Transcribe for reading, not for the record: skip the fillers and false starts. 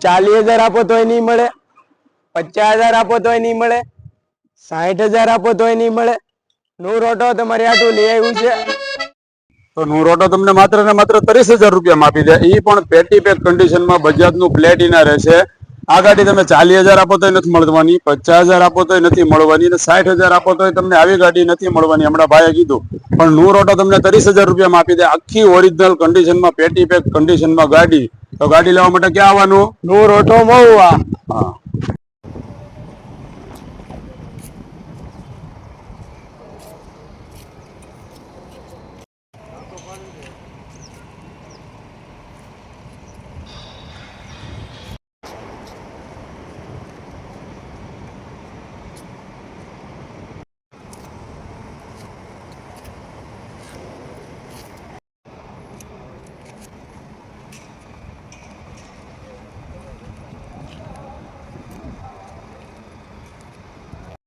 40,000 આપો તોય નહીં મળે, 50,000 આપો તોય નહીં મળે, 60,000 આપો તોય નહીં મળે. નૂર ઓટો તમારે આટલું લઈ આવ્યું છે. તો નૂર ઓટો તમને માત્ર ને માત્ર 30,000 રૂપિયામાં આપી દે, એ પણ પેટી પેક કન્ડિશનમાં બજાજનું પ્લેટિના રહેશે. આ ગાડી તમે 40,000 આપો તોય નથી મળવાની, 50,000 આપો તોય નથી મળવાની, અને 60,000 આપો તોય તમને આવી ગાડી નથી મળવાની. હમણાં ભાઈએ કીધું. પણ નૂર ઓટો તમને 30,000 રૂપિયામાં આપી દે, આખી ઓરિજિનલ કન્ડિશનમાં પેટી પેક કન્ડિશનમાં ગાડી. તો ગાડી લેવા માટે ક્યાં આવવાનું? નૂર ઓટો મહુવા. હા.